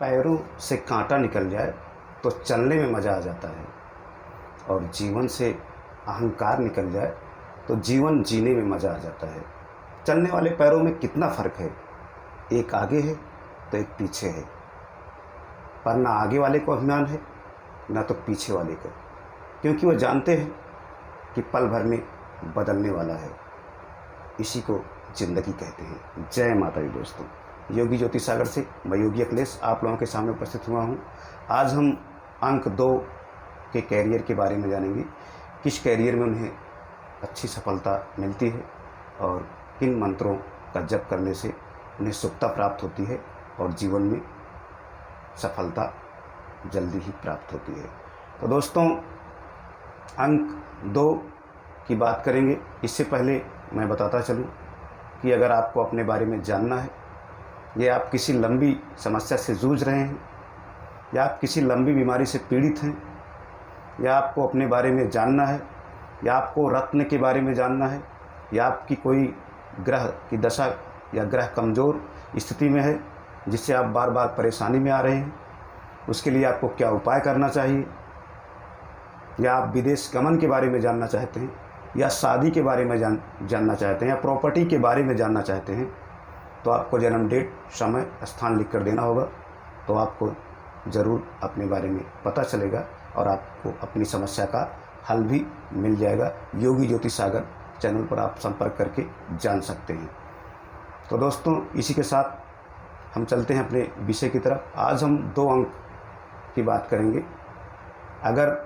पैरों से कांटा निकल जाए तो चलने में मज़ा आ जाता है, और जीवन से अहंकार निकल जाए तो जीवन जीने में मज़ा आ जाता है। चलने वाले पैरों में कितना फ़र्क है, एक आगे है तो एक पीछे है, पर ना आगे वाले को अभिमान है ना तो पीछे वाले को, क्योंकि वो जानते हैं कि पल भर में बदलने वाला है। इसी को ज़िंदगी कहते हैं। जय माता दी दोस्तों। योगी ज्योति सागर से मैं योगी अखिलेश आप लोगों के सामने उपस्थित हुआ हूँ। आज हम अंक 2 के कैरियर के बारे में जानेंगे, किस कैरियर में उन्हें अच्छी सफलता मिलती है और किन मंत्रों का जप करने से उन्हें सुखता प्राप्त होती है और जीवन में सफलता जल्दी ही प्राप्त होती है। तो दोस्तों, अंक 2 की बात करेंगे। इससे पहले मैं बताता चलूं कि अगर आपको अपने बारे में जानना है, या आप किसी लंबी समस्या से जूझ रहे हैं, या आप किसी लंबी बीमारी से पीड़ित हैं, या आपको अपने बारे में जानना है, या आपको रत्न के बारे में जानना है, या आपकी कोई ग्रह की दशा या ग्रह कमज़ोर स्थिति में है जिससे आप बार बार परेशानी में आ रहे हैं, उसके लिए आपको क्या उपाय करना चाहिए, या आप विदेश गमन के बारे में जानना चाहते हैं, या शादी के बारे में जानना चाहते हैं, या प्रॉपर्टी के बारे में जानना चाहते हैं, तो आपको जन्म डेट, समय, स्थान लिख कर देना होगा। तो आपको ज़रूर अपने बारे में पता चलेगा और आपको अपनी समस्या का हल भी मिल जाएगा। योगी ज्योति सागर चैनल पर आप संपर्क करके जान सकते हैं। तो दोस्तों, इसी के साथ हम चलते हैं अपने विषय की तरफ। आज हम 2 अंक की बात करेंगे। अगर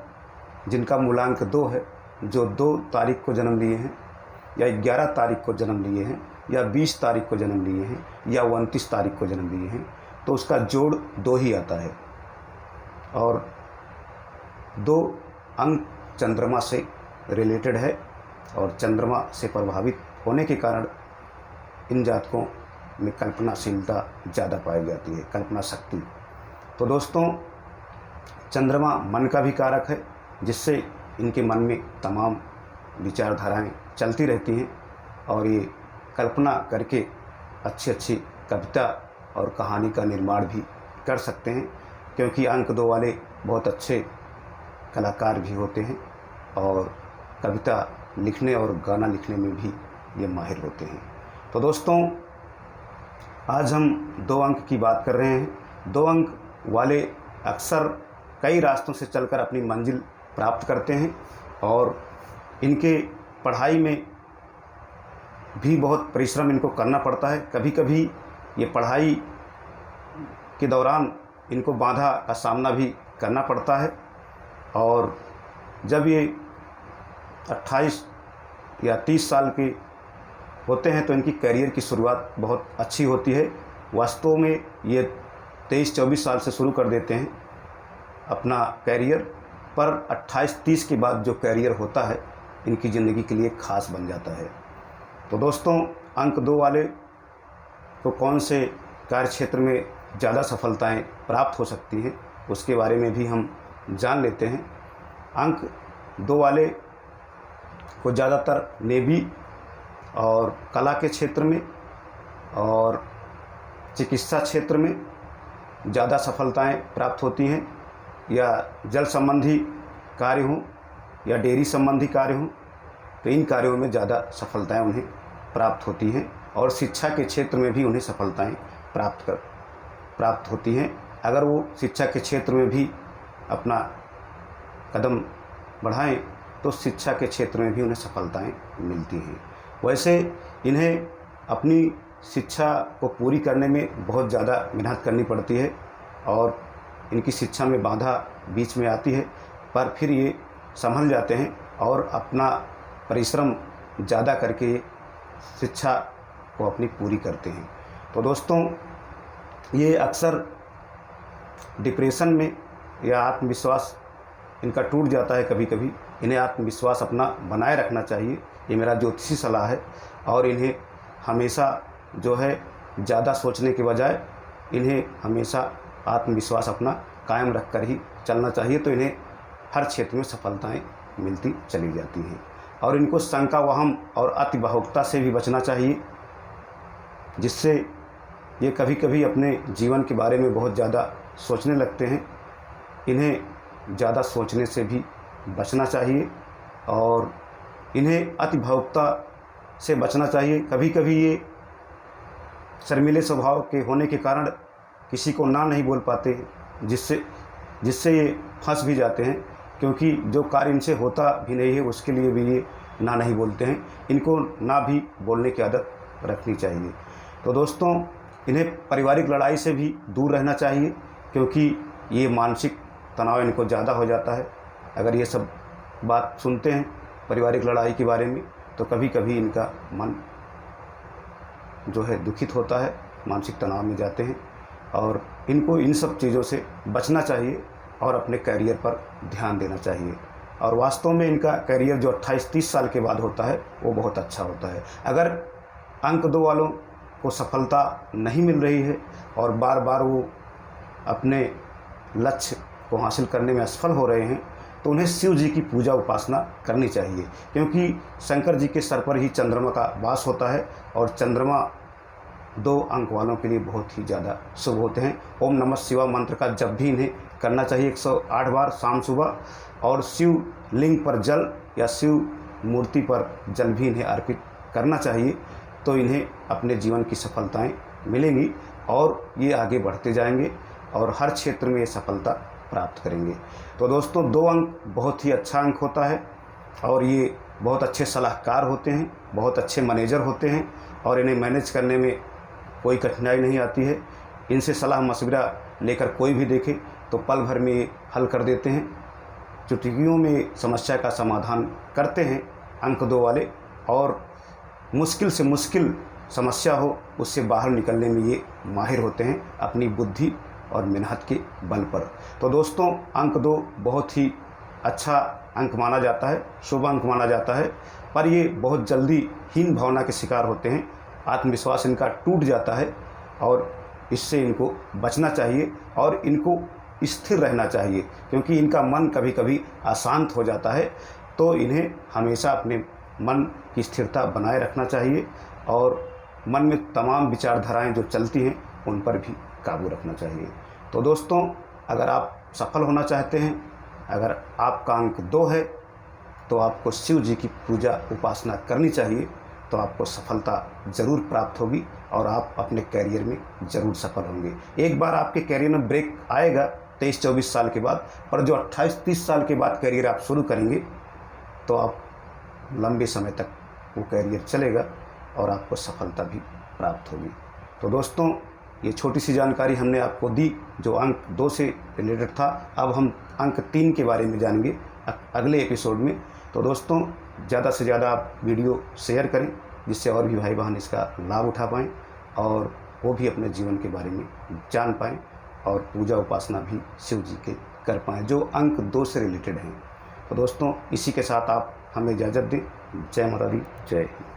जिनका मूलांक 2 है, जो 2 तारीख को जन्म लिए हैं, या 11 तारीख को जन्म लिए हैं, या 20 तारीख को जन्म लिए हैं, या 29 तारीख को जन्म लिए हैं, तो उसका जोड़ 2 ही आता है। और 2 अंक चंद्रमा से रिलेटेड है, और चंद्रमा से प्रभावित होने के कारण इन जातकों में कल्पनाशीलता ज़्यादा पाई जाती है, कल्पना शक्ति। तो दोस्तों, चंद्रमा मन का भी कारक है, जिससे इनके मन में तमाम विचारधाराएं चलती रहती हैं, और ये कल्पना करके अच्छी अच्छी कविता और कहानी का निर्माण भी कर सकते हैं, क्योंकि अंक 2 वाले बहुत अच्छे कलाकार भी होते हैं और कविता लिखने और गाना लिखने में भी ये माहिर होते हैं। तो दोस्तों, आज हम 2 अंक की बात कर रहे हैं। 2 अंक वाले अक्सर कई रास्तों से चलकर अपनी मंजिल प्राप्त करते हैं, और इनके पढ़ाई में भी बहुत परिश्रम इनको करना पड़ता है। कभी कभी ये पढ़ाई के दौरान इनको बाधा का सामना भी करना पड़ता है, और जब ये 28 या 30 साल के होते हैं तो इनकी करियर की शुरुआत बहुत अच्छी होती है। वास्तव में ये 23-24 साल से शुरू कर देते हैं अपना करियर, पर 28-30 के बाद जो करियर होता है इनकी ज़िंदगी के लिए ख़ास बन जाता है। तो दोस्तों, अंक 2 वाले को कौन से कार्य क्षेत्र में ज़्यादा सफलताएं प्राप्त हो सकती हैं, उसके बारे में भी हम जान लेते हैं। अंक 2 वाले को ज़्यादातर नेवी और कला के क्षेत्र में और चिकित्सा क्षेत्र में ज़्यादा सफलताएं प्राप्त होती हैं, या जल संबंधी कार्य हों या डेयरी संबंधी कार्य हों, तो इन कार्यों में ज़्यादा सफलताएं उन्हें प्राप्त होती हैं, और शिक्षा के क्षेत्र में भी उन्हें सफलताएं प्राप्त होती हैं। अगर वो शिक्षा के क्षेत्र में भी अपना कदम बढ़ाएं तो शिक्षा के क्षेत्र में भी उन्हें सफलताएं मिलती हैं। वैसे इन्हें अपनी शिक्षा को पूरी करने में बहुत ज़्यादा मेहनत करनी पड़ती है, और इनकी शिक्षा में बाधा बीच में आती है, पर फिर ये संभल जाते हैं और अपना परिश्रम ज़्यादा करके शिक्षा को अपनी पूरी करते हैं। तो दोस्तों, ये अक्सर डिप्रेशन में या आत्मविश्वास इनका टूट जाता है कभी कभी। इन्हें आत्मविश्वास अपना बनाए रखना चाहिए, ये मेरा ज्योतिषी सलाह है। और इन्हें हमेशा जो है ज़्यादा सोचने के बजाय इन्हें हमेशा आत्मविश्वास अपना कायम रख कर ही चलना चाहिए, तो इन्हें हर क्षेत्र में सफलताएं मिलती चली जाती हैं। और इनको शंका वहम और अति भावुकता से भी बचना चाहिए, जिससे ये कभी कभी अपने जीवन के बारे में बहुत ज़्यादा सोचने लगते हैं, इन्हें ज़्यादा सोचने से भी बचना चाहिए और इन्हें अति भावुकता से बचना चाहिए। कभी कभी ये शर्मीले स्वभाव के होने के कारण किसी को ना नहीं बोल पाते, जिससे ये फंस भी जाते हैं, क्योंकि जो कार्य इनसे होता भी नहीं है उसके लिए भी ये ना नहीं बोलते हैं। इनको ना भी बोलने की आदत रखनी चाहिए। तो दोस्तों, इन्हें पारिवारिक लड़ाई से भी दूर रहना चाहिए, क्योंकि ये मानसिक तनाव इनको ज़्यादा हो जाता है। अगर ये सब बात सुनते हैं पारिवारिक लड़ाई के बारे में, तो कभी कभी इनका मन जो है दुखित होता है, मानसिक तनाव में जाते हैं और इनको इन सब चीज़ों से बचना चाहिए और अपने करियर पर ध्यान देना चाहिए। और वास्तव में इनका करियर जो 28-30 साल के बाद होता है वो बहुत अच्छा होता है। अगर अंक 2 वालों को सफलता नहीं मिल रही है और बार बार वो अपने लक्ष्य को हासिल करने में असफल हो रहे हैं, तो उन्हें शिव जी की पूजा उपासना करनी चाहिए, क्योंकि शंकर जी के सर पर ही चंद्रमा का वास होता है और चंद्रमा 2 अंक वालों के लिए बहुत ही ज़्यादा शुभ होते हैं। ओम नमः शिवाय मंत्र का जप भी इन्हें करना चाहिए 108 बार शाम सुबह, और शिव लिंग पर जल या शिव मूर्ति पर जल भी इन्हें अर्पित करना चाहिए। तो इन्हें अपने जीवन की सफलताएं मिलेंगी और ये आगे बढ़ते जाएंगे और हर क्षेत्र में ये सफलता प्राप्त करेंगे। तो दोस्तों, 2 अंक बहुत ही अच्छा अंक होता है और ये बहुत अच्छे सलाहकार होते हैं, बहुत अच्छे मैनेजर होते हैं और इन्हें मैनेज करने में कोई कठिनाई नहीं आती है। इनसे सलाह मशविरा लेकर कोई भी देखे तो पल भर में ये हल कर देते हैं, चुटकियों में समस्या का समाधान करते हैं अंक 2 वाले, और मुश्किल से मुश्किल समस्या हो उससे बाहर निकलने में ये माहिर होते हैं अपनी बुद्धि और मेहनत के बल पर। तो दोस्तों, अंक 2 बहुत ही अच्छा अंक माना जाता है, शुभ अंक माना जाता है, पर ये बहुत जल्दी हीन भावना के शिकार होते हैं। आत्मविश्वास इनका टूट जाता है और इससे इनको बचना चाहिए और इनको स्थिर रहना चाहिए, क्योंकि इनका मन कभी कभी अशांत हो जाता है। तो इन्हें हमेशा अपने मन की स्थिरता बनाए रखना चाहिए और मन में तमाम विचारधाराएं जो चलती हैं उन पर भी काबू रखना चाहिए। तो दोस्तों, अगर आप सफल होना चाहते हैं, अगर आपका अंक 2 है, तो आपको शिव जी की पूजा उपासना करनी चाहिए, तो आपको सफलता ज़रूर प्राप्त होगी और आप अपने करियर में ज़रूर सफल होंगे। एक बार आपके करियर में ब्रेक आएगा 23-24 साल के बाद, पर जो 28-30 साल के बाद करियर आप शुरू करेंगे तो आप लंबे समय तक वो करियर चलेगा और आपको सफलता भी प्राप्त होगी। तो दोस्तों, ये छोटी सी जानकारी हमने आपको दी जो अंक 2 से रिलेटेड था। अब हम अंक 3 के बारे में जानेंगे अगले एपिसोड में। तो दोस्तों, ज़्यादा से ज़्यादा आप वीडियो शेयर करें, जिससे और भी भाई बहन इसका लाभ उठा पाएँ और वो भी अपने जीवन के बारे में जान पाएँ और पूजा उपासना भी शिव जी के कर पाएँ जो अंक 2 से रिलेटेड हैं। तो दोस्तों, इसी के साथ आप हमें इजाज़त दें। जय माता दी, जय हिंद।